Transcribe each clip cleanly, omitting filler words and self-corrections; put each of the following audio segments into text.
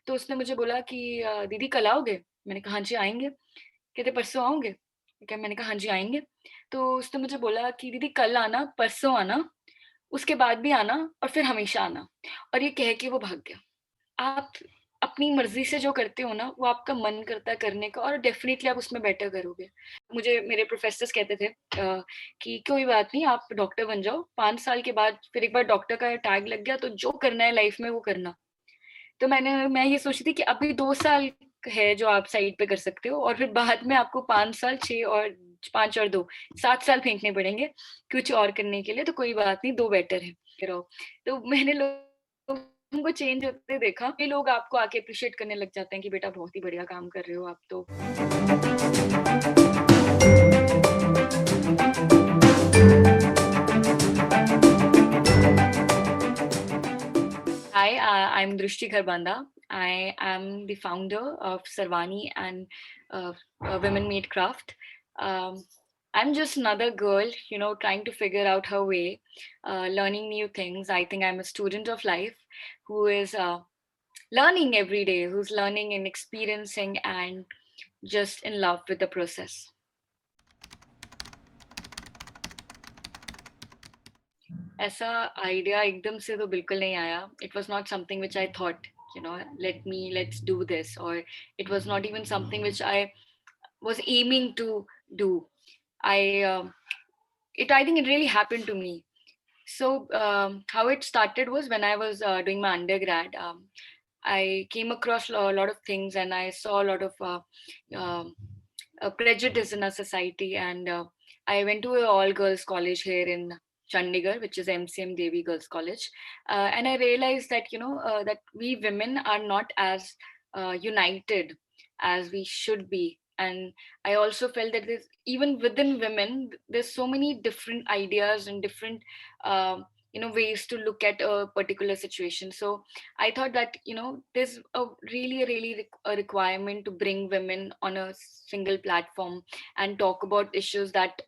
तो उसने मुझे बोला कि दीदी कल आओगे? मैंने कहा हाँ जी आएँगे। कहते परसों आओगे? क्या मैंने कहा हाँ जी आएँगे। तो उसने मुझे बोला कि दीदी कल आना, परसों आना, उसके बाद भी आना और फिर हमेशा आना। और ये कह के वो भाग गया। आप अपनी मर्ज़ी से जो करते हो ना, वो आपका मन करता है करने का और डेफ़िनिटली आप उसमें बेटर करोगे। मुझे मेरे प्रोफ़ेसर्स कहते थे कि कोई बात नहीं आप डॉक्टर बन जाओ, 5 साल के बाद फिर एक बार डॉक्टर का टैग लग गया तो जो करना है लाइफ़ में वो करना। तो मैं ये सोचती थी कि अभी 2 साल है जो आप साइड पे कर सकते हो और फिर बाद में आपको 5 साल, 6 और 5 और 2 7 साल फेंकने पड़ेंगे कुछ और करने के लिए, तो कोई बात नहीं 2 बेटर है। रहो। तो मैंने लोगों को चेंज होते देखा। ये लोग आपको आके एप्रिशिएट करने लग जाते हैं कि बेटा बहुत ही बढ़िया काम कर रहे हो आप तो। Hi, I'm Drishti Kharbanda. I am the founder of Sarvani and Women Made Craft. Um, I'm just another girl, you know, trying to figure out her way, learning new things. I think I'm a student of life who is learning every day, who's learning and experiencing and just in love with the process. ऐसा idea एकदम से तो बिल्कुल नहीं आया. It was not something which I thought, you know, let's do this, or it was not even something which I was aiming to do. I I think it really happened to me. So how it started was when I was doing my undergrad. I came across a lot of things and I saw a lot of um prejudice in our society, and I went to an all girls college here in Chandigarh, which is MCM Devi Girls College, and I realized that, you know, that we women are not as united as we should be. And I also felt that there's, even within women, there's so many different ideas and different you know, ways to look at a particular situation. So I thought that, you know, there's a a requirement to bring women on a single platform and talk about issues that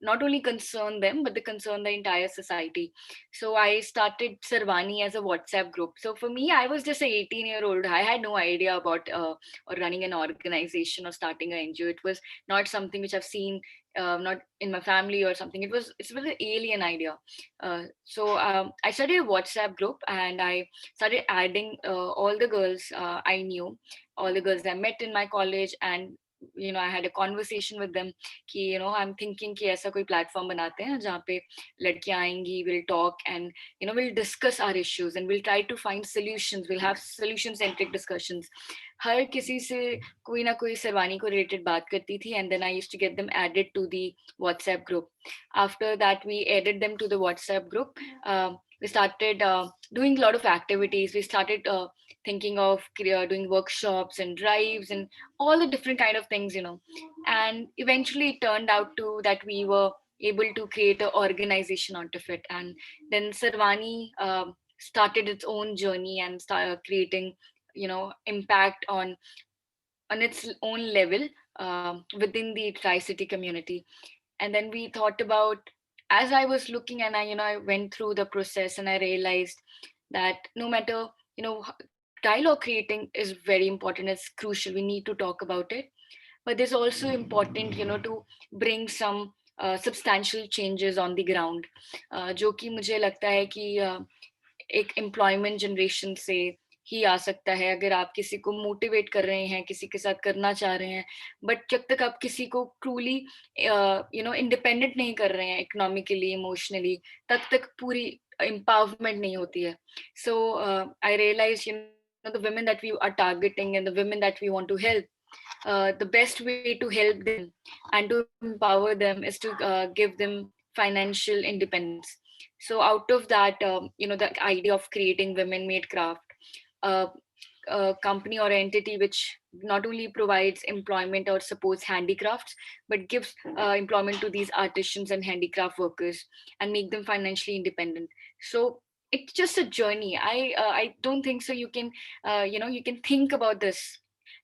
not only concern them but they concern the entire society. So I started Sarvani as a WhatsApp group. So for me, I was just a 18-year-old. I had no idea about or running an organization or starting an NGO. It was not something which I've seen, not in my family or something. It's an alien idea. I started a WhatsApp group and I started adding all the girls I knew, all the girls I met in my college, and you know, I had a conversation with them कि, you know, I'm thinking कि ऐसा कोई platform बनाते हैं जहाँ पे लड़कियां आएंगी, we'll talk and, you know, we'll discuss our issues and we'll try to find solutions, we'll have solution centric discussions. हर किसी से कोई ना कोई सरवानी को related बात करती थी, and then I used to get them added to the WhatsApp group. After that, we added them to the WhatsApp group. We started doing a lot of activities. We started thinking of doing workshops and drives and all the different kind of things, you know. And eventually it turned out to that we were able to create an organization out of it. And then Sarvani started its own journey and started creating, you know, impact on its own level within the Tri-City community. And then we thought about, as I was looking and I, you know, I went through the process and I realized that no matter, you know, dialogue creating is very important, it's crucial, we need to talk about it, but there's also important, you know, to bring some substantial changes on the ground, जो कि मुझे लगता है कि एक employment generation से ही आ सकता है, अगर आप किसी को मोटिवेट कर रहे हैं, किसी के साथ करना चाह रहे हैं, बट जब तक आप किसी को ट्रूली यू नो इंडिपेंडेंट नहीं कर रहे हैं इकोनॉमिकली, इमोशनली, तब तक पूरी एम्पावरमेंट नहीं होती है. So I realise, you know, the women that we are targeting and the women that we want to help, the best way to help them and to empower them is to give them financial independence. So out of that, you know, the idea of creating Women Made Craft, uh, a company or entity which not only provides employment or supports handicrafts, but gives employment to these artisans and handicraft workers and make them financially independent. So it's just a journey. I don't think so. You can you know, you can think about this,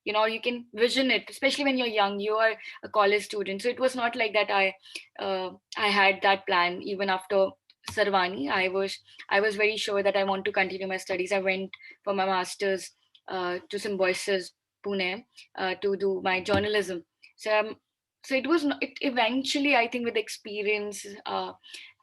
you know, you can vision it, especially when you're young, you are a college student. So it was not like that I had that plan. Even after Sarvani, I was very sure that I want to continue my studies. I went for my master's to Symbiosis Pune to do my journalism. So so it was it eventually, I think, with experience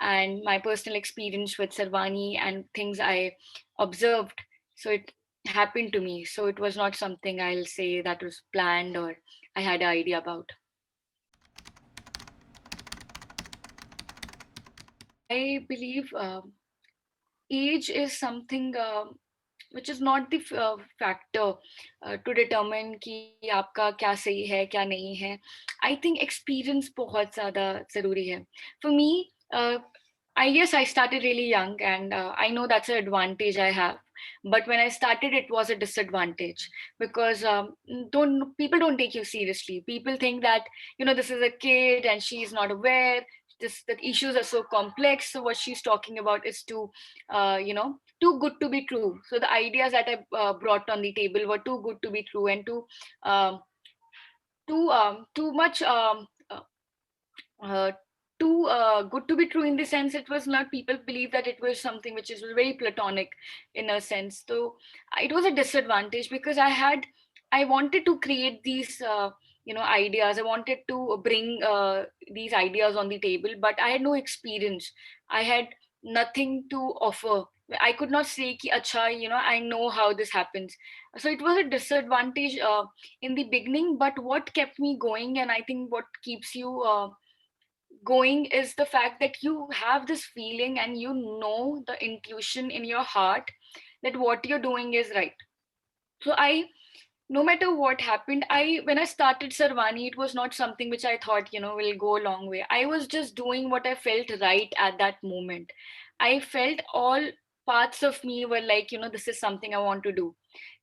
and my personal experience with Sarvani and things I observed, so it happened to me. So it was not something I'll say that was planned or I had an idea about. I believe age is something which is not the factor to determine कि आपका क्या सही है क्या नहीं है. I think experience बहुत ज़्यादा ज़रूरी है. For me, I guess I started really young, and I know that's an advantage I have. But when I started, it was a disadvantage because don't people don't take you seriously. People think that this is a kid and she's not aware. The issues are so complex. So what she's talking about is too good to be true. So the ideas that I brought on the table were too good to be true and um, too much uh, too good to be true, in the sense it was not, people believe that it was something which is very platonic in a sense. So it was a disadvantage because I wanted to create these ideas. I wanted to bring these ideas on the table, but I had no experience. I had nothing to offer. I could not say ki acha, I know how this happens. So it was a disadvantage in the beginning, but what kept me going, and I think what keeps you going, is the fact that you have this feeling and the intuition in your heart that what you're doing is right. So I no matter what happened, when I started Sarvani, it was not something which I thought will go a long way. I was just doing what I felt right at that moment. I felt all parts of me were like, this is something I want to do.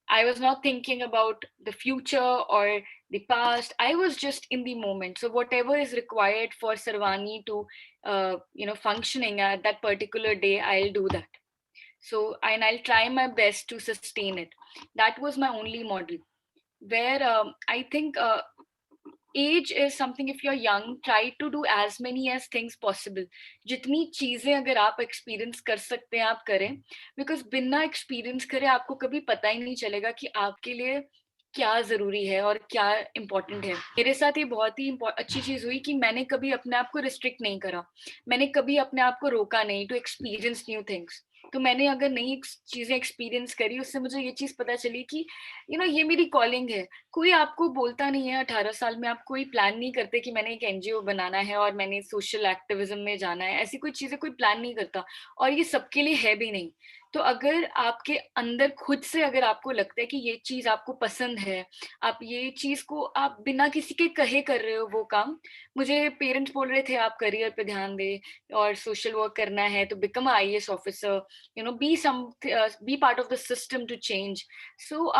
I was not thinking about the future or the past. I was just in the moment. So whatever is required for Sarvani to, functioning at that particular day, I'll do that. So, and I'll try my best to sustain it. That was my only model. Where I think age is something, if you're young, try to do as many as things possible. जितनी चीजें अगर आप experience कर सकते हैं आप करें, because बिना एक्सपीरियंस करे आपको कभी पता ही नहीं चलेगा कि आपके लिए क्या जरूरी है और क्या इम्पोर्टेंट है. मेरे साथ ये बहुत ही अच्छी चीज हुई कि मैंने कभी अपने आप को रिस्ट्रिक्ट नहीं करा. मैंने कभी अपने आप को रोका नहीं टू एक्सपीरियंस न्यू थिंग्स. तो मैंने अगर नई चीजें एक्सपीरियंस करी, उससे मुझे ये चीज पता चली कि ये मेरी कॉलिंग है. कोई आपको बोलता नहीं है 18 साल में, आप कोई प्लान नहीं करते कि मैंने एक एनजीओ बनाना है और मैंने सोशल एक्टिविज्म में जाना है. ऐसी कोई चीजें कोई प्लान नहीं करता, और ये सबके लिए है भी नहीं. तो अगर आपके अंदर खुद से अगर आपको लगता है कि ये चीज आपको पसंद है, आप ये चीज को आप बिना किसी के कहे कर रहे हो वो काम. मुझे पेरेंट्स बोल रहे थे आप करियर पे ध्यान दे और सोशल वर्क करना है तो become IAS officer, be part of the system to change. So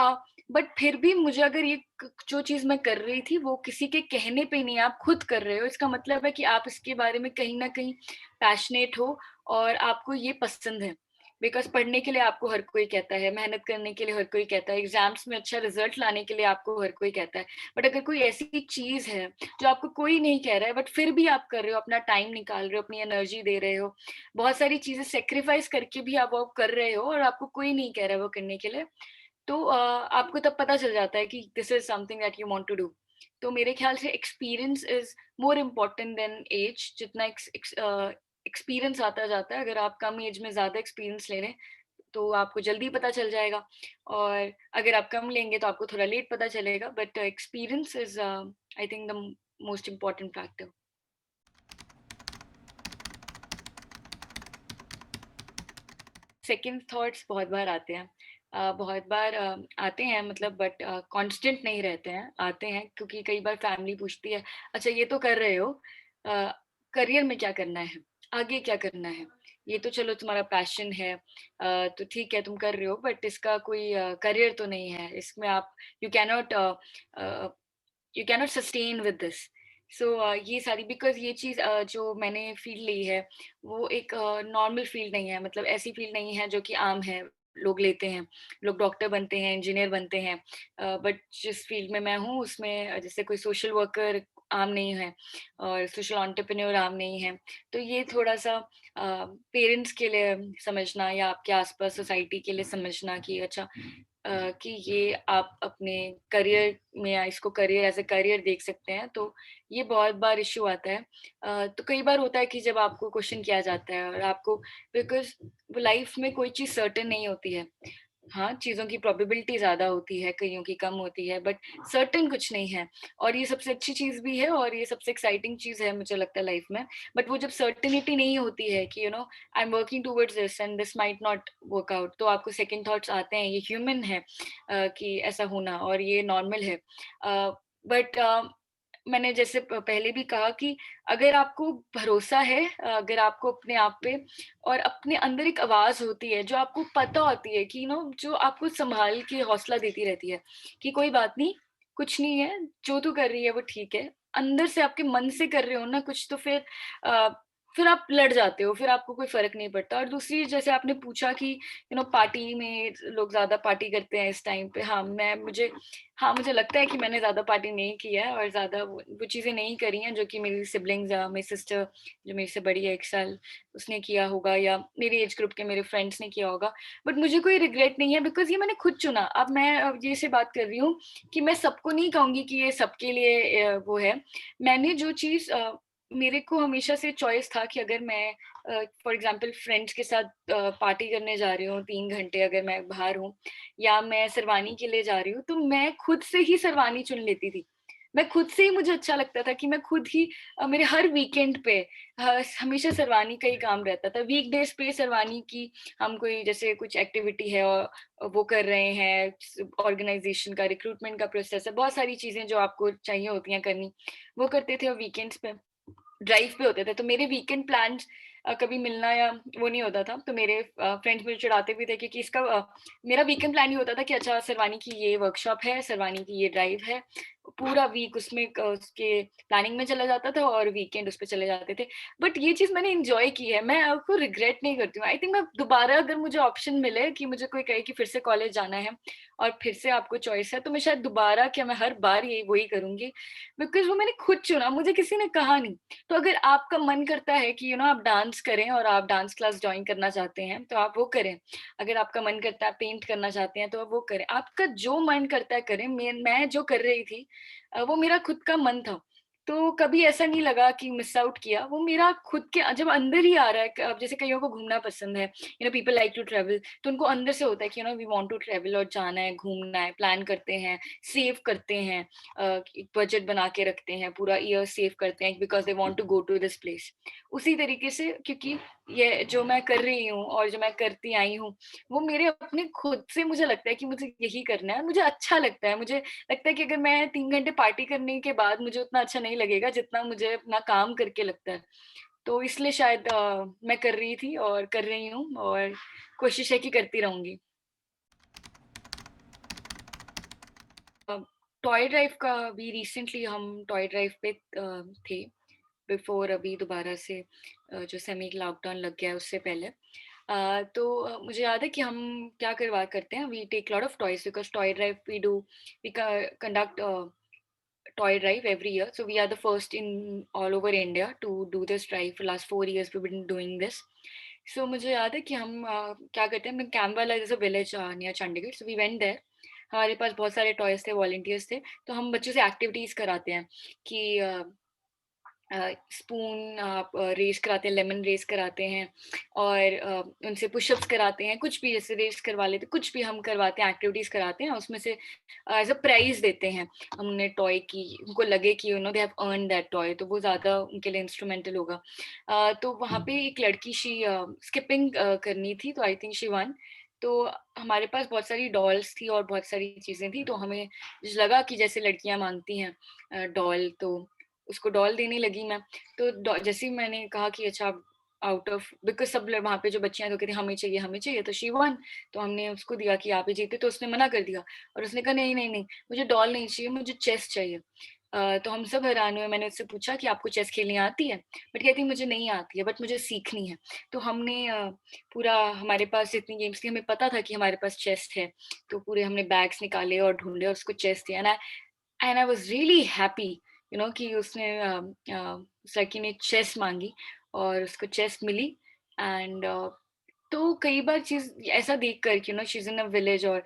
but फिर भी मुझे अगर ये जो चीज मैं कर रही थी वो किसी के कहने पे नहीं, आप खुद कर रहे हो, इसका मतलब है कि आप इसके बारे में कहीं ना कहीं पैशनेट हो और आपको ये पसंद है. बिकॉज पढ़ने के लिए आपको हर कोई कहता है, मेहनत करने के लिए हर कोई कहता है, एग्जाम्स में अच्छा रिजल्ट लाने के लिए आपको हर कोई कहता है. बट अगर कोई ऐसी चीज है जो आपको कोई नहीं कह रहा है बट फिर भी आप कर रहे हो, अपना टाइम निकाल रहे हो, अपनी एनर्जी दे रहे हो, बहुत सारी चीजें सेक्रीफाइस करके भी आप वो कर रहे हो और आपको कोई नहीं कह रहा है वो करने के लिए, तो आपको तब पता चल जाता है कि this is something that you want to do. तो मेरे ख्याल से experience is more important than age. जितना एक्सपीरियंस आता जाता है, अगर आप कम एज में ज्यादा एक्सपीरियंस ले रहे हैं तो आपको जल्दी पता चल जाएगा, और अगर आप कम लेंगे तो आपको थोड़ा लेट पता चलेगा. But experience is I think the most important factor. Second thoughts बहुत बार आते हैं. बहुत बार आते हैं, मतलब बट कांस्टेंट नहीं रहते हैं. आते हैं क्योंकि कई बार फैमिली पूछती है, अच्छा ये तो कर रहे हो, करियर में क्या करना है, आगे क्या करना है. ये तो चलो तुम्हारा पैशन है, तो ठीक है तुम कर रहे हो, बट इसका कोई करियर तो नहीं है. इसमें आप you cannot you cannot sustain with this. So ये सारी, बिकॉज ये चीज जो मैंने फील्ड ली है वो एक नॉर्मल फील्ड नहीं है, मतलब ऐसी फील्ड नहीं है जो कि आम है, लोग लेते हैं. लोग डॉक्टर बनते हैं, इंजीनियर बनते हैं, बट जिस फील्ड में मैं हूँ उसमें जैसे कोई सोशल वर्कर आम नहीं है और सोशल एंटरप्रेन्योर आम नहीं है. तो ये थोड़ा सा पेरेंट्स के लिए समझना या आपके आसपास सोसाइटी के लिए समझना कि अच्छा कि ये आप अपने करियर में या इसको करियर एज़ अ करियर देख सकते हैं, तो ये बहुत बार इश्यू आता है। तो कई बार होता है कि जब आपको क्वेश्चन किया जाता है और आपको बिकॉज़ लाइफ़ में कोई चीज़ सर्टेन नहीं होती है। हाँ, चीज़ों की प्रोबेबिलिटी ज़्यादा होती है, कइयों की कम होती है, बट सर्टेन कुछ नहीं है। और ये सबसे अच्छी चीज़ भी है और ये सबसे एक्साइटिंग चीज़ है मुझे लगता है लाइफ़ में। बट वो जब सर्टेनिटी नहीं होती है कि I am working towards this and this might not work out, तो आपको सेकंड थॉट्स आते हैं, ये ह्यूमन है कि ऐसा होना और ये नॉर्मल है। बट मैंने जैसे पहले भी कहा कि अगर आपको भरोसा है, अगर आपको अपने आप पे और अपने अंदर एक आवाज़ होती है जो आपको पता होती है कि जो आपको सँभाल के हौसला देती रहती है कि कोई बात नहीं, कुछ नहीं है, जो तू कर रही है वो ठीक है। अंदर से आपके मन से कर रहे हो ना कुछ, तो अ, फिर आप लड़ जाते हो, फिर आपको कोई फ़र्क नहीं पड़ता। और दूसरी, जैसे आपने पूछा कि पार्टी में लोग ज़्यादा पार्टी करते हैं इस टाइम पे। हाँ, मुझे लगता है कि मैंने ज़्यादा पार्टी नहीं किया है और ज़्यादा वो चीज़ें नहीं करी हैं जो कि मेरी सिबलिंग्स या मेरी सिस्टर जो मेरे से बड़ी है 1 साल, उसने किया होगा या मेरी एज ग्रुप के मेरे फ्रेंड्स ने किया होगा। बट मुझे कोई रिग्रेट नहीं है बिकॉज़ ये मैंने खुद चुना। अब मैं ये से बात कर रही हूँ कि मैं सबको नहीं कहूँगी कि ये सबके लिए वो है। मैंने जो चीज़ मेरे को हमेशा से चॉइस था कि अगर मैं फॉर एग्ज़ाम्पल फ्रेंड्स के साथ पार्टी करने जा रही हूँ 3 घंटे, अगर मैं बाहर हूँ या मैं सरवानी के लिए जा रही हूँ, तो मैं खुद से ही सरवानी चुन लेती थी। मैं खुद से ही, मुझे अच्छा लगता था कि मैं खुद ही मेरे हर वीकेंड पे हमेशा सरवानी का ही काम रहता था। वीकडेज़ पे सरवानी की हम कोई जैसे कुछ एक्टिविटी है और वो कर रहे हैं, ऑर्गेनाइज़ेशन का, रिक्रूटमेंट का प्रोसेस है, बहुत सारी चीज़ें जो आपको चाहिए होती हैं करनी, वो करते थे और वीकेंड्स पे ड्राइव पे होते थे। तो मेरे वीकेंड प्लान्स कभी मिलना या वो नहीं होता था। तो मेरे फ्रेंड्स मुझे चिढ़ाते भी थे क्योंकि मेरा वीकेंड प्लान ये होता था कि अच्छा, सरवानी की ये वर्कशॉप है, सरवानी की ये ड्राइव है। पूरा वीक उसमें उसके प्लानिंग में चला जाता था और वीकेंड उस पे चले जाते थे। बट ये चीज़ मैंने एन्जॉय की है, मैं उसको रिग्रेट नहीं करती हूँ। आई थिंक मैं दोबारा, अगर मुझे ऑप्शन मिले कि मुझे कोई कहे कि फिर से कॉलेज जाना है और फिर से आपको चॉइस है, तो मैं शायद दोबारा क्या, मैं हर बार यही वही करूँगी बिकॉज़ वो मैंने खुद चुना, मुझे किसी ने कहा नहीं। तो अगर आपका मन करता है कि आप डांस करें और आप डांस क्लास जॉइन करना चाहते हैं, तो आप वो करें। अगर आपका मन करता है पेंट करना चाहते हैं, तो आप वो करें। आपका जो मन करता है करें। मैं जो कर रही थी वो मेरा खुद का मन था। तो कभी ऐसा नहीं लगा कि मिस आउट किया, वो मेरा खुद के जब अंदर ही आ रहा है। क अब जैसे कइयों को घूमना पसंद है, पीपल लाइक टू ट्रैवल, तो उनको अंदर से होता है कि वी वांट टू ट्रैवल और जाना है, घूमना है, प्लान करते हैं, सेव करते हैं, एक बजट बना के रखते हैं, पूरा ईयर सेव करते हैं because they want to go to this place. उसी तरीके से, क्योंकि ये जो मैं कर रही हूँ और जो मैं करती आई हूँ, वो मेरे अपने खुद से मुझे लगता है कि मुझे यही करना है, मुझे अच्छा लगता है। मुझे लगता है कि अगर मैं 3 घंटे पार्टी करने के बाद मुझे उतना अच्छा नहीं लगेगा जितना मुझे अपना काम करके लगता है। तो इसलिए शायद मैं कर रही थी और कर रही हूँ और कोशिश है कि करती रहूँगी। अ, टॉय ड्राइव का अभी रिसेंटली हम टॉय ड्राइव पे थे, बिफ़ोर अभी दोबारा से जो सेमी लॉकडाउन लग गया है उससे पहले। तो मुझे याद है कि हम क्या करवा करते हैं, we take lot of toys because toy drive we conduct toy drive every year. So we are the first in all over India to do this drive. For last 4 years we've been doing this. So मुझे याद है कि हम क्या करते हैं, Kambwala is a village near Chandigarh, so we went there. हमारे पास बहुत सारे टॉयज़ थे, वॉलंटियर्स थे, तो हम बच्चों से एक्टिविटीज़ कराते हैं कि स्पून रेस कराते हैं, लेमन रेस कराते हैं और उनसे पुशअप्स कराते हैं, कुछ भी जैसे रेस करवा लेते, कुछ भी हम करवाते हैं, एक्टिविटीज़ कराते हैं, उसमें से एज़ अ प्राइज़ देते हैं हम उन्हें टॉय की, उनको लगे कि they have earned that toy, तो वो ज़्यादा उनके लिए इंस्ट्रूमेंटल होगा। तो वहाँ पे एक लड़की स्किपिंग करनी थी, तो आई थिंक शी वन। तो हमारे पास बहुत सारी डॉल्स थी और बहुत सारी चीज़ें थी, तो हमें लगा कि जैसे लड़कियाँ माँगती हैं डॉल, तो उसको डॉल देने लगी मैं। तो जैसे ही मैंने कहा कि अच्छा, आउट ऑफ बिकॉज़ सब लोग वहाँ पे जो बच्चियाँ तो कहती हमें चाहिए, तो शी वन। तो हमने उसको दिया कि आप ही जीते, तो उसने मना कर दिया और उसने कहा नहीं, नहीं, नहीं, मुझे डॉल नहीं चाहिए, मुझे चेस चाहिए। तो हम सब हैरान हुए, मैंने उससे पूछा कि आपको चेस खेलनी आती है? बट कहती मुझे नहीं आती है, बट मुझे सीखनी है। तो हमने पूरा, हमारे पास इतनी गेम्स थी, हमें पता था कि हमारे पास चेस है, तो पूरे हमने बैग्स निकाले और ढूँढे और उसको चेस दिया। And I was really happy कि उसने उस लड़की ने चेस माँगी और उसको चेस मिली। एंड तो कई बार चीज़ ऐसा देख कर कि she is in a village और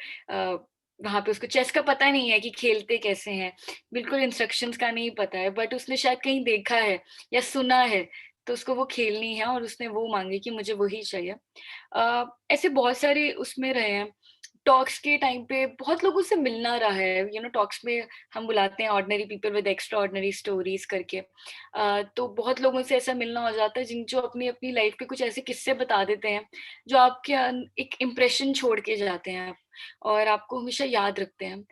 वहाँ पे उसको चेस का पता नहीं है कि खेलते कैसे हैं, बिल्कुल इंस्ट्रक्शंस का नहीं पता है, बट उसने शायद कहीं देखा है या सुना है, तो उसको वो खेलनी है और उसने वो माँगी कि मुझे वही चाहिए। ऐसे बहुत सारे उसमें रहे हैं। टॉक्स के टाइम पे बहुत लोगों से मिलना रहा है, टॉक्स में हम बुलाते हैं ordinary people with extra ordinary stories करके। तो बहुत लोगों से ऐसा मिलना हो जाता है जो अपनी-अपनी लाइफ़ के कुछ ऐसे किस्से बता देते हैं, जो आपके एक इम्प्रेशन छोड़ के जाते हैं और आपको हमेशा याद रखते हैं।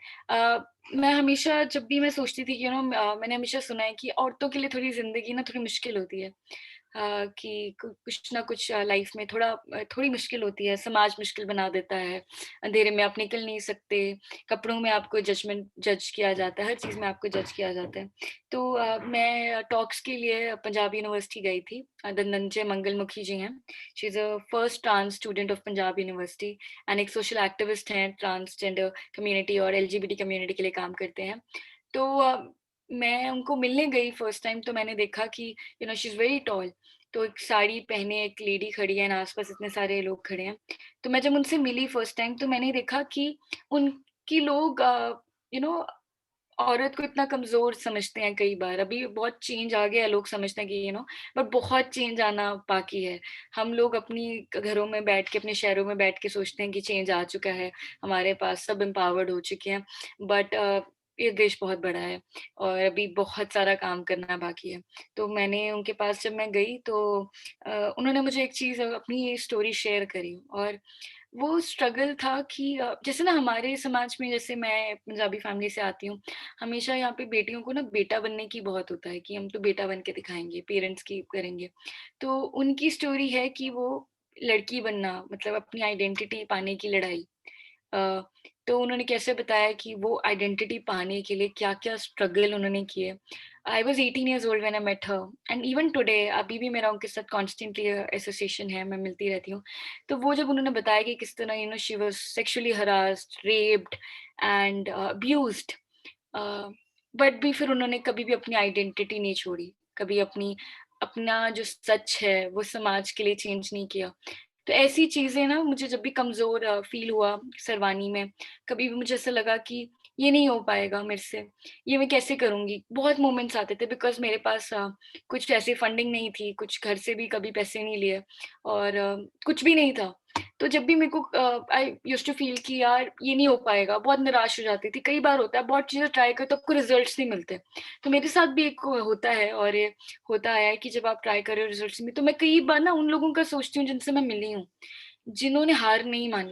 मैं हमेशा जब भी मैं सोचती थी मैंने हमेशा सुना है कि औरतों के लिए थोड़ी ज़िंदगी ना थोड़ी मुश्किल होती है। कि कुछ ना कुछ लाइफ में थोड़ी मुश्किल होती है, समाज मुश्किल बना देता है, अंधेरे में आप निकल नहीं सकते, कपड़ों में आपको जज किया जाता है, हर चीज़ में आपको जज किया जाता है। तो मैं टॉक्स के लिए पंजाब यूनिवर्सिटी गई थी। धनंजय मंगलमुखी जी हैं, she is a first trans student of Punjab university and एक सोशल एक्टिविस्ट हैं, ट्रांसजेंडर कम्युनिटी और एलजीबीटी कम्युनिटी के लिए काम करते हैं। तो मैं उनको मिलने गई फर्स्ट टाइम, तो मैंने देखा कि शी इज़ वेरी टॉल। तो एक साड़ी पहने एक लेडी खड़ी है एंड आस-पास इतने सारे लोग खड़े हैं। तो मैं जब उनसे मिली फर्स्ट टाइम, तो मैंने देखा कि उनकी लोग यू नो औरत को इतना कमज़ोर समझते हैं कई बार। अभी बहुत चेंज आ गया है, लोग समझते हैं कि बट बहुत चेंज आना बाकी है। हम लोग अपनी घरों में बैठ के, अपने शहरों में बैठ के सोचते हैं कि चेंज आ चुका है, हमारे पास सब एम्पावर्ड हो चुके हैं। बट ये देश बहुत बड़ा है और अभी बहुत सारा काम करना बाकी है। तो मैंने उनके पास जब मैं गई, तो उन्होंने मुझे एक चीज़ अपनी स्टोरी शेयर करी और वो स्ट्रगल था कि जैसे ना हमारे समाज में, जैसे मैं पंजाबी फैमिली से आती हूँ, हमेशा यहाँ पे बेटियों को ना बेटा बनने की बहुत होता है कि हम तो बेटा बन के दिखाएँगे, पेरेंट्स की करेंगे। तो उनकी स्टोरी है कि वो लड़की बनना मतलब अपनी आइडेंटिटी पाने की लड़ाई। अ, तो उन्होंने कैसे बताया कि वो आइडेंटिटी पाने के लिए क्या-क्या स्ट्रगल उन्होंने किए। I was 18 years old when I met her and even today अभी भी मेरा उनके साथ कॉन्स्टेंटली एसोसिएशन है, मैं मिलती रहती हूँ। तो वो जब उन्होंने बताया कि किस तरह she was sexually harassed, raped and abused, a, but भी फिर उन्होंने कभी भी अपनी आइडेंटिटी नहीं छोड़ी, कभी अपना जो सच है, वो समाज के लिए चेंज नहीं किया। तो ऐसी चीज़ें ना मुझे जब भी कमज़ोर फ़ील हुआ सरवानी में, कभी भी मुझे ऐसा लगा कि ये नहीं हो पाएगा मेरे से, ये मैं कैसे करूँगी? बहुत मोमेंट्स आते थे बिकॉज़ मेरे पास कुछ ऐसी फंडिंग नहीं थी, कुछ घर से भी कभी पैसे नहीं लिए और कुछ भी नहीं था। तो जब भी मेरे को आई यूज्ड टू फ़ील कि यार ये नहीं हो पाएगा, बहुत निराश हो जाती थी। कई बार होता है, बहुत चीज़ें ट्राई करो तो आपको रिज़ल्ट्स नहीं मिलते। तो मेरे साथ भी एक होता है और ये होता आया है कि जब आप ट्राई कर रहे हो रिज़ल्ट्स में, तो मैं कई बार ना उन लोगों का सोचती हूँ जिनसे मैं मिली हूँ, जिन्होंने हार नहीं मानी।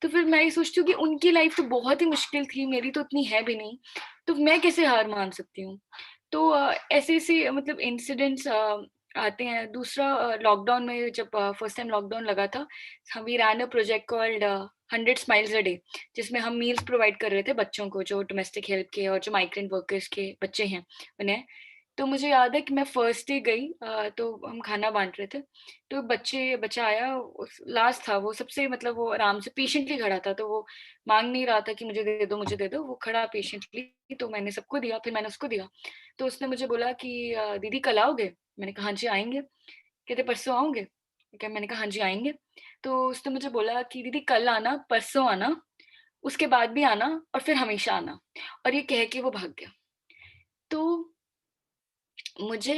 तो फिर मैं ये सोचती हूँ कि उनकी लाइफ़ तो बहुत ही मुश्किल थी, मेरी तो इतनी है भी नहीं, तो मैं कैसे हार मान सकती हूँ? तो ऐसे-ऐसे मतलब इंसिडेंट्स आते हैं। दूसरा लॉकडाउन में जब फर्स्ट टाइम लॉकडाउन लगा था, we ran a project called 100 smiles a day, जिसमें हम मील्स प्रोवाइड कर रहे थे बच्चों को, जो डोमेस्टिक हेल्प के और जो माइग्रेंट वर्कर्स के बच्चे हैं, उन्हें। तो मुझे याद है कि मैं फर्स्ट डे गई, तो हम खाना बाँट रहे थे। तो बच्चा आया, उस लास्ट था वो, सबसे मतलब वो आराम से पेशेंटली खड़ा था, तो वो माँग नहीं रहा था कि मुझे दे दो, मुझे दे दो। वो खड़ा पेशेंटली, तो मैंने सबको दिया, फिर मैंने उसको दिया। तो उसने मुझे बोला कि "दीदी कल आओगे?" मैंने कहा, "हाँ जी, आएँगे।" कहते, "परसों आओगे?" ठीक है, मैंने कहा, "हाँ जी, आएँगे।" तो उसने मुझे बोला कि "दीदी कल आना, परसों आना, उसके बाद भी आना और फिर हमेशा आना।" और ये कह के वो भाग गया। तो मुझे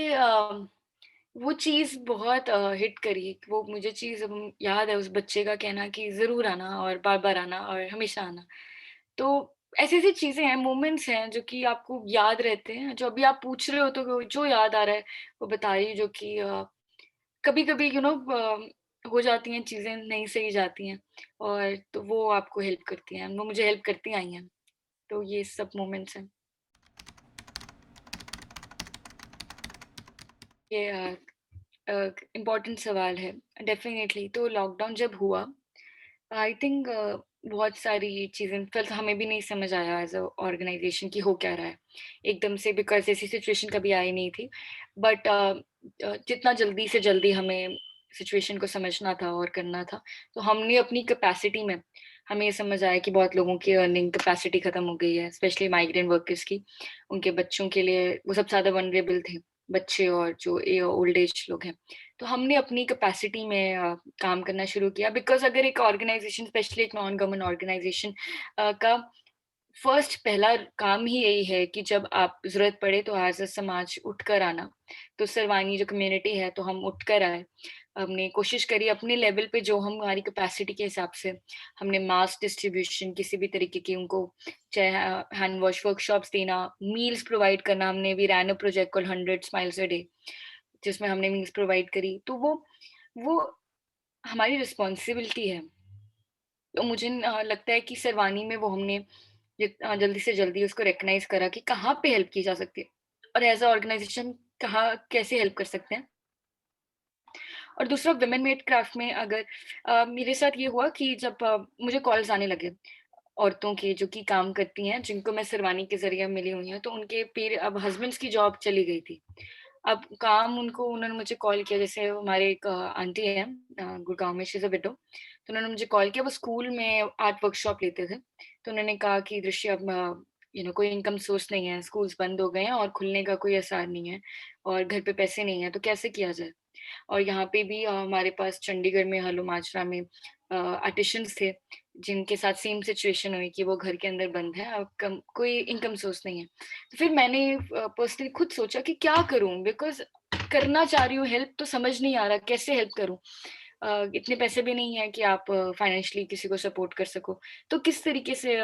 वो चीज़ बहुत हिट करी। वो मुझे चीज़ याद है, उस बच्चे का कहना कि ज़रूर आना और बार-बार आना और हमेशा आना। तो ऐसी-ऐसी चीज़ें हैं, मोमेंट्स हैं जो कि आपको याद रहते हैं, जो अभी आप पूछ रहे हो तो वो जो याद आ रहा है, वो बता रही हूँ, जो कि कभी-कभी हो जाती हैं चीज़ें, नहीं सही जाती हैं और तो वो आपको हेल्प करती हैं, वो मुझे हेल्प करती आई हैं। तो ये सब मोमेंट्स हैं। ये इम्पोर्टेंट सवाल है। डेफ़िनिटली तो लॉकडाउन जब हुआ, आई थिंक बहुत सारी चीज़ें फिर हमें भी नहीं समझ आया एज़ अ ऑर्गनाइज़ेशन कि हो क्या रहा है, एकदम से, बिकॉज़ ऐसी सिचुएशन कभी आई नहीं थी। बट जितना जल्दी से जल्दी हमें सिचुएशन को समझना था और करना था, तो हमने अपनी कैपेसिटी में, हमें ये समझ आया कि बहुत लोगों की अर्निंग कैपेसिटी खत्म हो गई है, स्पेशली माइग्रेंट वर्कर्स की। उनके बच्चों के लिए वो सबसे ज़्यादा वल्नरेबल थे। बच्चे और जो ओल्ड एज लोग हैं। तो हमने अपनी कैपेसिटी में काम करना शुरू किया, बिकॉज़ अगर एक ऑर्गेनाइज़ेशन, स्पेशली एक नॉन गवर्नमेंट ऑर्गेनाइज़ेशन का फर्स्ट पहला काम ही यही है कि जब आप ज़रूरत पड़े तो एज़ अ समाज उठकर आना। तो सरवानी जो कम्युनिटी है, तो हम उठकर आए। हमने कोशिश करी अपने लेवल पे, जो हम हमारी कैपेसिटी के हिसाब से, हमने मास डिस्ट्रीब्यूशन किसी भी तरीके की उनको, चाहे हैंड वॉश वर्कशॉप्स देना, मील्स प्रोवाइड करना। हमने we ran a project called 100 smiles a day, जिसमें हमने मील्स प्रोवाइड करी। तो वो हमारी रिस्पॉन्सिबिलिटी है। तो मुझे लगता है कि सरवानी में वो हमने जल्दी से जल्दी उसको रिकॉग्नाइज़ करा कि कहाँ पे हेल्प की जा सकती है, और एज़ अ ऑर्गनाइज़ेशन कहाँ कैसे हेल्प कर सकते हैं। और दूसरा वुमेन मेड क्राफ्ट में, अगर मेरे साथ ये हुआ कि जब मुझे कॉल्स आने लगे औरतों के जो कि काम करती हैं, जिनको मैं सरवानी के ज़रिए मिली हुई हूँ, तो उनके अब हस्बैंड्स की जॉब चली गई थी। अब काम उनको उन्होंने मुझे कॉल किया, जैसे हमारे एक आंटी हैं गुड़गाँव में, शी इज़ अ विडो। तो उन्होंने मुझे कॉल किया, वो स्कूल में आर्ट वर्कशॉप लेते थे। तो उन्होंने कहा कि दृश्य, अब कोई इनकम सोर्स नहीं है, स्कूल्स बंद हो गए हैं और खुलने का कोई आसार नहीं है, और घर पे पैसे नहीं है, तो कैसे किया जाए? और यहाँ पे भी हमारे पास चंडीगढ़ में हलो माजरा में आर्टिशियंस थे, जिनके साथ सेम सिचुएशन हुई कि वो घर के अंदर बंद है, अब कोई इनकम सोर्स नहीं है। तो फिर मैंने पर्सनली खुद सोचा कि क्या करूँ? बिकॉज़ करना चाह रही हूँ हेल्प, तो समझ नहीं आ रहा कैसे हेल्प करूँ? इतने पैसे भी नहीं है कि आप फाइनेंशियली किसी को सपोर्ट कर सको। तो किस तरीके से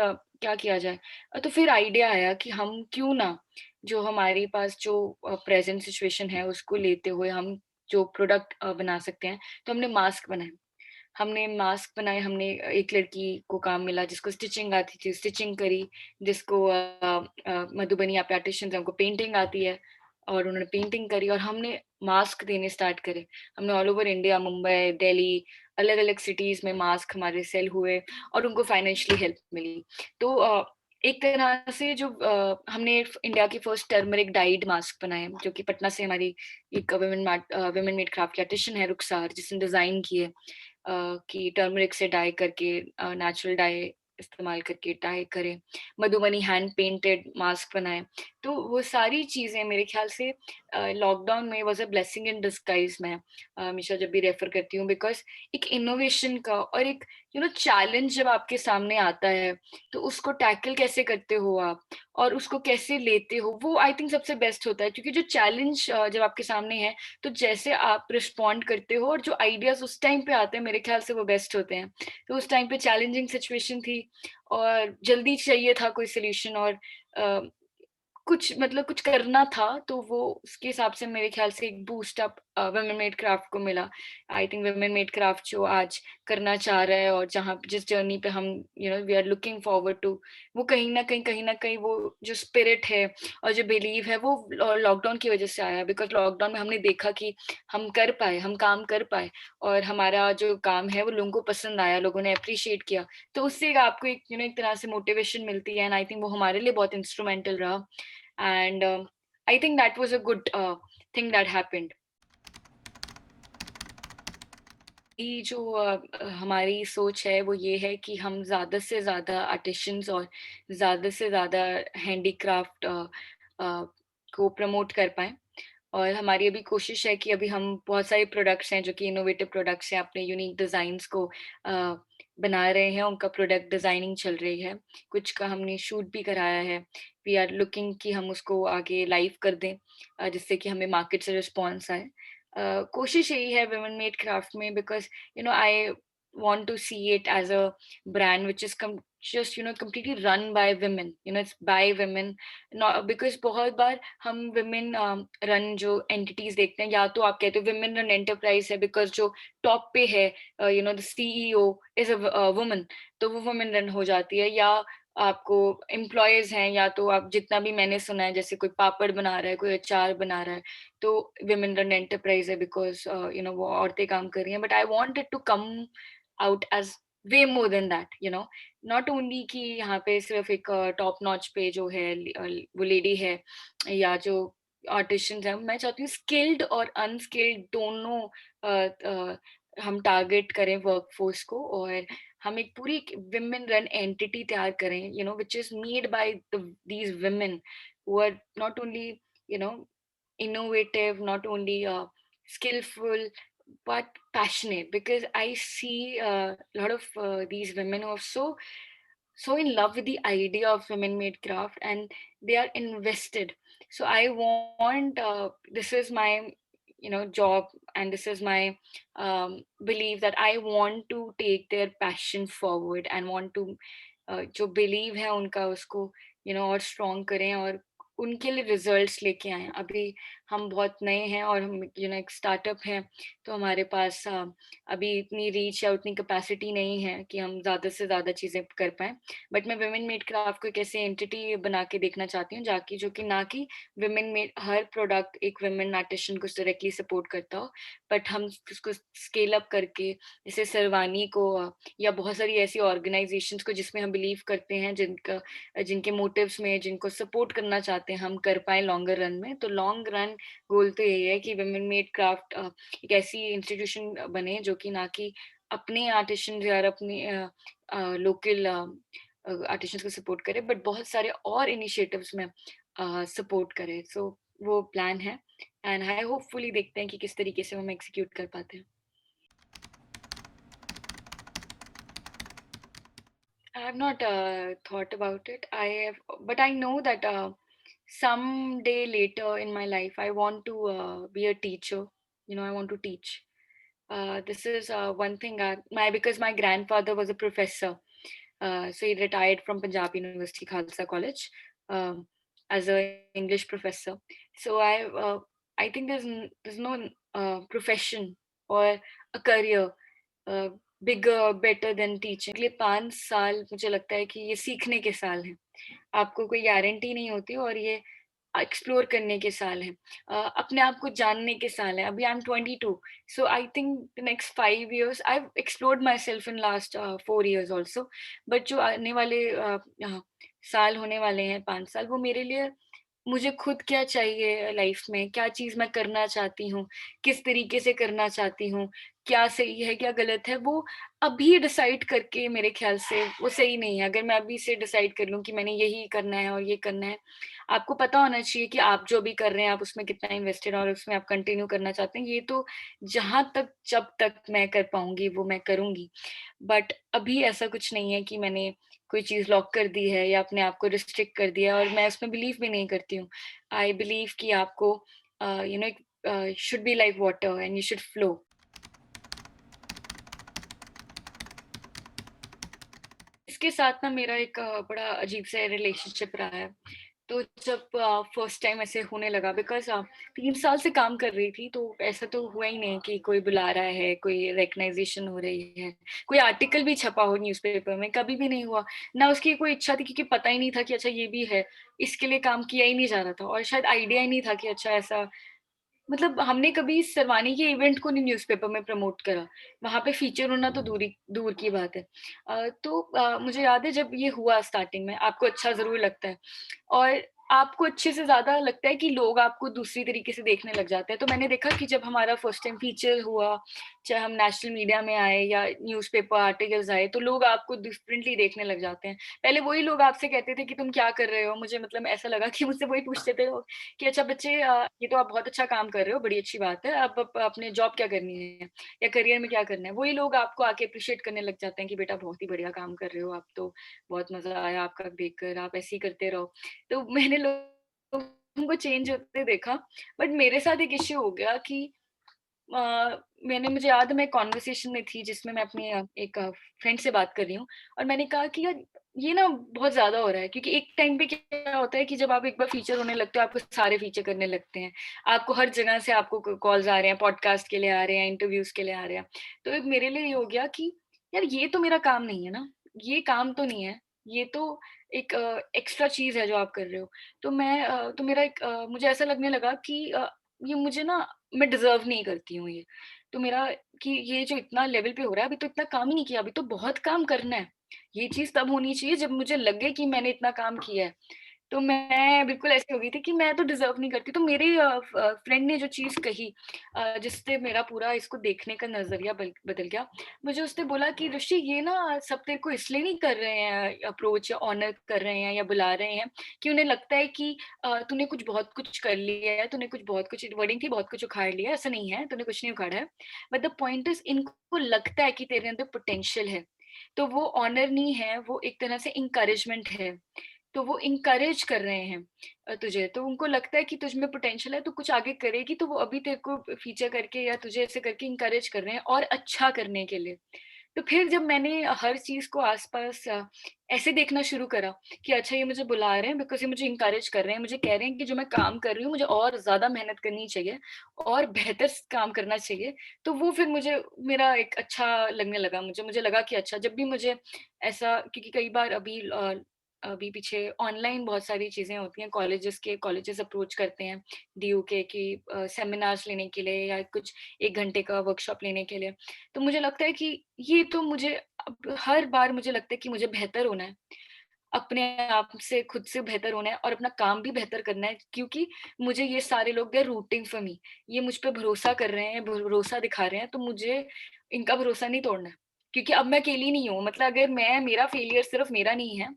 क्या किया जाए? तो फिर आइडिया आया कि हम क्यों ना, जो हमारे पास जो प्रेज़ेंट सिचुएशन है उसको लेते हुए, हम जो प्रोडक्ट बना सकते हैं, तो हमने मास्क बनाए। हमने मास्क बनाए, हमने एक लड़की को काम मिला जिसको स्टिचिंग आती थी, स्टिचिंग करी, जिसको मधुबनी पैटिशन्स हैं, उनको पेंटिंग आती है, और उन्होंने पेंटिंग करी, और हमने मास्क देने स्टार्ट करे। हमने all over India, Mumbai, Delhi, अलग-अलग सिटीज़ में मास्क हमारे सेल हुए, और उनको फाइनेंशियली हेल्प मिली। तो एक तरह से जो हमने इंडिया की फर्स्ट टर्मरिक डाइड मास्क बनाए, जो कि पटना से हमारी एक वुमेन मेड क्राफ्ट की आर्टिसन है रुखसार, जिसने डिज़ाइन किए, कि टर्मरिक से डाई करके, नेचुरल डाई इस्तेमाल करके डाई करें, मधुबनी हैंड पेंटेड मास्क बनाएँ। तो वो सारी चीज़ें मेरे ख़्याल से लॉकडाउन में was a blessing in disguise, मैं हमेशा जब भी रेफ़र करती हूँ, बिकॉज़ एक इनोवेशन का और एक चैलेंज जब आपके सामने आता है, तो उसको टैकल कैसे करते हो आप, और उसको कैसे लेते हो, वो आई थिंक सबसे बेस्ट होता है। क्योंकि जो चैलेंज जब आपके सामने है, तो जैसे आप रिस्पॉन्ड करते हो और जो आइडियाज़ उस टाइम पे आते हैं, मेरे ख़्याल से वो बेस्ट होते हैं। तो उस टाइम पे चैलेंजिंग सिचुएशन थी, और जल्दी चाहिए था कोई सॉल्यूशन, और अ, कुछ कुछ करना था, तो वो उसके हिसाब से मेरे ख़्याल से एक boost up women made craft को मिला। I think women made craft जो आज करना चाह रहा है, और जहाँ जिस जर्नी पे हम we are looking forward to, वो कहीं न कहीं वो जो स्पिरिट है और जो बिलीव है, वो लॉकडाउन की वज़ह से आया। बिकॉज़ लॉकडाउन में हमने देखा कि हम कर पाए, हम काम कर पाए, और हमारा जो काम है वो लोगों को पसंद आया, लोगों ने एप्रिशिएट किया। तो उससे आपको एक एक तरह से मोटिवेशन मिलती है, एंड आई थिंक वो हमारे लिए बहुत इंस्ट्रूमेंटल रहा। And I think that was a good thing that happened. ये जो हमारी सोच है वो ये है कि हम ज़्यादा से ज़्यादा आर्टिशंस और ज़्यादा से ज़्यादा हैंडीक्राफ्ट को प्रमोट कर पाएँ। और हमारी अभी कोशिश है कि अभी हम बहुत सारे प्रोडक्ट्स हैं जो कि इनोवेटिव प्रोडक्ट्स हैं, अपने यूनिक डिज़ाइन्स को बना रहे हैं, उनका प्रोडक्ट डिज़ाइनिंग चल रही है। कुछ का हमने शूट भी कराया है। वी आर लुकिंग कि हम उसको आगे लाइव कर दें, जिससे कि हमें मार्केट से रिस्पॉन्स आए। कोशिश यही है वुमेन मेड क्राफ्ट में, because I want to see it as a brand which is just completely run by women. It's by women, not because बहुत बार हम women run जो entities देखते हैं, या तो आप कहते हो women run enterprise है because जो top पे है, the CEO is a woman, तो वो women run हो जाती है। या आपको एम्प्लॉयज हैं, या तो आप जितना भी मैंने सुना है, जैसे कोई पापड़ बना रहा है, कोई अचार बना रहा है, तो women run enterprise है बिकॉज़ वो औरतें काम कर रही हैं। But I want it to come out as way more than that, not only कि यहाँ पे सिर्फ एक टॉप नॉच पे जो है वो लेडी है, या जो आर्टिशियंस हैं। मैं चाहती हूँ स्किल्ड और अनस्किल्ड दोनों हम टारगेट करें वर्कफोर्स को, और हम एक पूरी विमेन रन एंटिटी तैयार करें, which is made by these women who are not only you know innovative, not only skillful, but passionate. Because I see a lot of these women who are so in love with the idea of women made craft, and they are invested. So I want, this is my job, and this is my belief, that I want to take their passion forward and want to जो believe है उनका उसको और strong करें, और उनके लिए results लेके आए। अभी हम बहुत नए हैं, और हम एक स्टार्टअप हैं, तो हमारे पास अभी इतनी रीच या उतनी कैपेसिटी नहीं है कि हम ज़्यादा से ज़्यादा चीज़ें कर पाएँ। बट मैं वुमेन मेड क्राफ्ट को एक ऐसी एंटिटी बना के देखना चाहती हूँ, जाकि जो कि ना कि वुमेन मेड हर प्रोडक्ट एक वुमेन आर्टिशन को डायरेक्टली सपोर्ट करता हो, बट हम उसको स्केल अप करके, जैसे सरवानी को या बहुत सारी ऐसी ऑर्गेनाइजेशंस को जिसमें हम बिलीव करते हैं, जिनके मोटिव्स में, जिनको सपोर्ट करना चाहते हैं, हम कर पाएँ लॉन्गर रन में। तो लॉन्ग रन गोल तो यही है कि वुमेन मेड क्राफ्ट एक ऐसी इंस्टीट्यूशन बने जो कि ना कि अपने आर्टिशन या अपने लोकल आर्टिशंस को सपोर्ट करे, बट बहुत सारे और इनिशिएटिव्स में सपोर्ट करे। सो वो प्लान है, एंड आई होपफुली देखते हैं कि किस तरीके से हम एग्जीक्यूट कर पाते हैं। I have not thought about it. But I know that someday later in my life, I want to be a teacher. I want to teach. This is one thing. Because my grandfather was a professor, so he retired from Punjab University Khalsa College as a English professor. So I think there's no profession or a career bigger better than teaching. अगले 5 साल मुझे लगता है कि ये सीखने के साल हैं। आपको कोई गारंटी नहीं होती, और ये एक्सप्लोर करने के साल हैं। अपने आप को जानने के साल हैं। अभी I am 22, so I think the next 5 years I have explored my self in last 4 years also. But जो आने वाले साल होने वाले हैं, 5 साल, वो मेरे लिए, मुझे खुद क्या चाहिए लाइफ में, क्या चीज़ मैं करना चाहती हूँ, किस तरीके से करना चाहती हूँ, क्या सही है, क्या गलत है, वो अभी डिसाइड करके मेरे ख़्याल से वो सही नहीं है। अगर मैं अभी से डिसाइड कर लूँ कि मैंने यही करना है और ये करना है, आपको पता होना चाहिए कि आप जो भी कर रहे हैं, आप उसमें कितना इन्वेस्टेड हैं और उसमें आप कंटिन्यू करना चाहते हैं। ये तो जहाँ तक, जब तक मैं कर पाऊँगी, वो मैं करूँगी। बट अभी ऐसा कुछ नहीं है कि मैंने कोई चीज़ लॉक कर दी है या अपने आप को रिस्ट्रिक्ट कर दिया है, और मैं उसमें बिलीव भी नहीं करती हूँ। आई बिलीव कि आपको should be like water and you should flow. इसके साथ ना मेरा एक बड़ा अजीब सा रिलेशनशिप रहा है। तो जब फर्स्ट टाइम ऐसे होने लगा, बिकॉज़ 3 साल से काम कर रही थी, तो ऐसा तो हुआ ही नहीं कि कोई बुला रहा है, कोई रिकॉग्नाइज़ेशन हो रही है, कोई आर्टिकल भी छपा हो न्यूज़पेपर में, कभी भी नहीं हुआ। ना उसकी कोई इच्छा थी, क्योंकि पता ही नहीं था कि अच्छा ये भी है, इसके लिए काम किया ही नहीं जा रहा था, और शायद आइडिया ही नहीं था कि अच्छा ऐसा, मतलब हमने कभी सरवानी के इवेंट को नहीं न्यूज़पेपर में प्रमोट करा। वहाँ पे फीचर होना तो दूर की बात है। तो मुझे याद है जब ये हुआ स्टार्टिंग में, आपको अच्छा ज़रूर लगता है, और आपको अच्छे से ज़्यादा लगता है कि लोग आपको दूसरी तरीके से देखने लग जाते हैं। तो मैंने देखा कि जब हमारा फर्स्ट टाइम फीचर हुआ, चाहे हम नेशनल मीडिया में आए या न्यूज़पेपर आर्टिकल्स आए, तो लोग आपको डिफरेंटली देखने लग जाते हैं। पहले वही लोग आपसे कहते थे कि तुम क्या कर रहे हो? मुझे मतलब ऐसा लगा कि मुझसे वही पूछते थे लोग कि अच्छा बच्चे, ये तो आप बहुत अच्छा काम कर रहे हो, बड़ी अच्छी बात है। अब अपने जॉब क्या करनी है या करियर में क्या करना है? वही लोग आपको आके एप्रिशिएट करने लग जाते हैं कि बेटा बहुत ही बढ़िया काम कर रहे हो, आप तो बहुत मज़ा आया आपका देखकर, आप ऐसे ही करते रहो। तो मैंने लोगों को चेंज होते देखा, बट मेरे साथ एक इश्यू हो गया कि मुझे याद है, मैं कन्वर्सेशन में थी जिसमें मैं अपनी एक फ्रेंड से बात कर रही हूँ, और मैंने कहा कि यार ये ना बहुत ज़्यादा हो रहा है, क्योंकि एक टाइम पे क्या होता है कि जब आप एक बार फीचर होने लगते हो, आपको सारे फीचर करने लगते हैं। आपको हर जगह से आपको कॉल्स आ रहे हैं, पॉडकास्ट के लिए आ रहे हैं, इंटरव्यूज़ के लिए आ रहे हैं। तो एक मेरे लिए ये हो गया कि यार ये तो मेरा काम नहीं है ना, ये काम तो नहीं है, ये तो एक एक्स्ट्रा चीज़ है जो आप कर रहे हो। तो मेरा एक मुझे ऐसा लगने लगा कि ये मुझे ना, मैं डिज़र्व नहीं करती हूँ ये। तो मेरा कि ये जो इतना लेवल पे हो रहा है, अभी तो इतना काम ही नहीं किया, अभी तो बहुत काम करना है। ये चीज़ तब होनी चाहिए जब मुझे लगे कि मैंने इतना काम किया है। तो मैं बिल्कुल ऐसी हो गई थी कि मैं तो डिज़र्व नहीं करती। तो मेरे फ्रेंड ने जो चीज़ कही, जिससे मेरा पूरा इसको देखने का नज़रिया बदल गया। मुझे उसने बोला कि ऋषि, ये ना सब तेरे को इसलिए नहीं कर रहे हैं अप्रोच, या ऑनर कर रहे हैं या बुला रहे हैं कि उन्हें लगता है कि तूने कुछ बहुत कुछ कर लिया है, तूने कुछ बहुत कुछ, वर्डिंग थी, बहुत कुछ उखाड़ लिया है। ऐसा नहीं है, तूने कुछ नहीं उखाड़ा है। बट द पॉइंट इज़, इनको लगता है कि तेरे अंदर पोटेंशियल है। तो वो ऑनर नहीं है, वो एक तरह से एनकरेजमेंट है। तो वो इनकरेज कर रहे हैं तुझे, तो उनको लगता है कि तुझ में पोटेंशियल है, तू कुछ आगे करेगी, तो वो अभी तेरे को फीचर करके या तुझे ऐसे करके इनकरेज कर रहे हैं और अच्छा करने के लिए। तो फिर जब मैंने हर चीज़ को आस-पास ऐसे देखना शुरू करा कि अच्छा, ये मुझे बुला रहे हैं बिकॉज़ ये मुझे इनकरेज कर रहे हैं, मुझे कह रहे हैं कि जो मैं काम कर रही हूँ मुझे और ज़्यादा मेहनत करनी चाहिए और बेहतर स काम करना चाहिए। तो वो फिर मुझे मेरा एक अच्छा लगने लगा, मुझे लगा कि अच्छा, जब भी मुझे ऐसा, क्योंकि कई बार अभी पीछे ऑनलाइन बहुत सारी चीज़ें होती हैं, कॉलेजेस अप्रोच करते हैं डीयू के कि सेमिनार्स लेने के लिए या कुछ 1 घंटे का वर्कशॉप लेने के लिए। तो मुझे लगता है कि ये तो मुझे अब हर बार मुझे लगता है कि मुझे बेहतर होना है, अपने आप से खुद से बेहतर होना है और अपना काम भी बेहतर करना है, क्योंकि मुझे ये सारे लोग, they are rooting for me, ये मुझ पे भरोसा कर रहे हैं, भरोसा दिखा रहे हैं, तो मुझे इनका भरोसा नहीं तोड़ना है। क्योंकि अब मैं अकेली नहीं हूँ, मतलब अगर मेरा फेलियर सिर्फ मेरा नहीं है,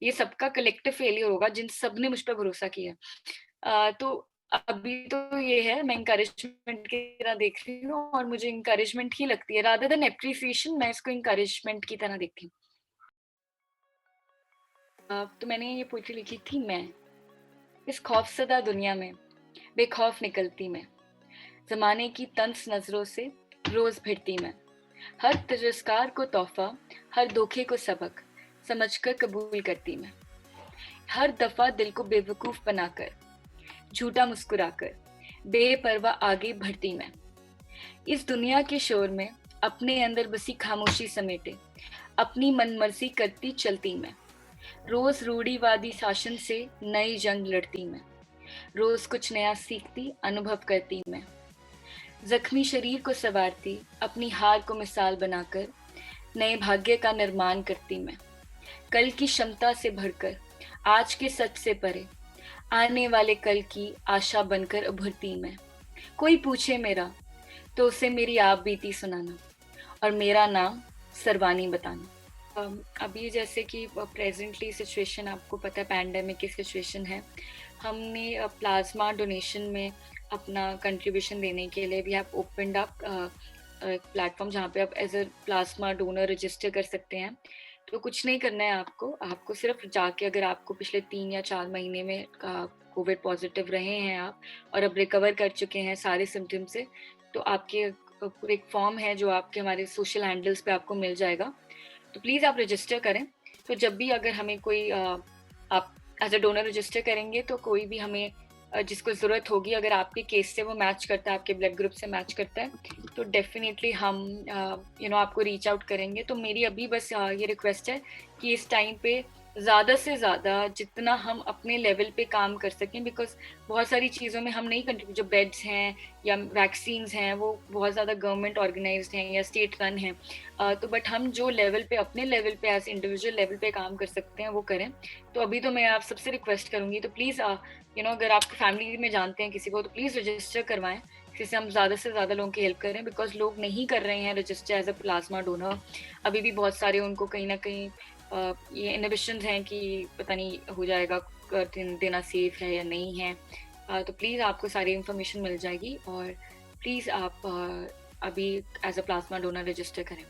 ये सबका कलेक्टिव फेलियर होगा जिन सब ने मुझ पे भरोसा किया। तो अभी तो ये है, मैं एनकरेजमेंट की तरह देख रही हूँ और मुझे एनकरेजमेंट ही लगती है, रादर देन एप्रिसिएशन मैं इसको एनकरेजमेंट की तरह देखती हूँ। तो मैंने ये पोएट्री लिखी थी मैं। इस खौफज़दा दुनिया में बेखौफ निकलती मैं, ज़माने की तंज नज़रों से रोज़ भिड़ती मैं। हर तिरस्कार को तोहफ़ा, हर धोखे को सबक समझकर कबूल करती मैं। हर दफ़ा दिल को बेवकूफ़ बनाकर, झूठा मुस्कुराकर, बेपरवाह आगे बढ़ती मैं। इस दुनिया के शोर में अपने अंदर बसी खामोशी समेटे, अपनी मनमर्ज़ी करती चलती मैं। रोज़ रूढ़िवादी शासन से नई जंग लड़ती मैं। रोज़ कुछ नया सीखती, अनुभव करती मैं। ज़ख्मी शरीर को सँवारती, अपनी हार को मिसाल बनाकर, नए भाग्य का निर्माण करती मैं। कल की क्षमता से भरकर, आज के सच से परे, आने वाले कल की आशा बनकर उभरती मैं। कोई पूछे मेरा, तो उसे मेरी आप बीती सुनाना और मेरा नाम सर्वानी बताना। अभी जैसे कि प्रेजेंटली सिचुएशन आपको पता है, पैंडेमिक की सिचुएशन है। हमने प्लाज्मा डोनेशन में अपना कंट्रीब्यूशन देने के लिए we have opened up platform जहाँ पे आप as a plasma donor register कर सकते हैं। तो कुछ नहीं करना है आपको सिर्फ जाके, अगर आपको पिछले 3 या 4 महीने में कोविड पॉजिटिव रहे हैं आप और अब रिकवर कर चुके हैं सारे सिम्टम से, तो आपके एक फॉर्म है जो आपके हमारे सोशल हैंडल्स पे आपको मिल जाएगा। तो प्लीज़ आप रजिस्टर करें। तो जब भी अगर हमें कोई आप एज अ डोनर रजिस्टर करेंगे तो कोई भी हमें जिसको ज़रूरत होगी, अगर आपके केस से वो मैच करता है, आपके ब्लड ग्रुप से मैच करता है, तो डेफिनेटली हम आपको रीच आउट करेंगे। तो मेरी अभी बस ये रिक्वेस्ट है कि इस टाइम पे ज़्यादा से ज़्यादा जितना हम अपने लेवल पे काम कर सकें, बिकॉज़ बहुत सारी चीज़ों में हम नहीं कंट्रीब्यूट, जो बेड्स हैं या वैक्सीन्स हैं वो बहुत ज़्यादा गवर्नमेंट ऑर्गेनाइज्ड हैं या स्टेट रन हैं। तो बट हम जो लेवल पे, अपने लेवल पे एज इंडिविजुअल लेवल पे काम कर सकते हैं वो करें। तो अभी तो मैं आप सबसे रिक्वेस्ट करूँगी, तो प्लीज़ अगर आपकी फैमिली में जानते हैं किसी को, तो प्लीज़ रजिस्टर करवाएं, जिससे हम ज़्यादा से ज़्यादा लोगों की हेल्प करें, बिकॉज लोग नहीं कर रहे हैं register as a plasma donor. अभी भी बहुत सारे उनको कहीं ना कहीं ये इनहिबिशंस हैं कि पता नहीं हो जाएगा, देना सेफ है या नहीं है। तो प्लीज़ आपको सारी इन्फॉर्मेशन मिल जाएगी और प्लीज़ आप अभी as a plasma donor register करें।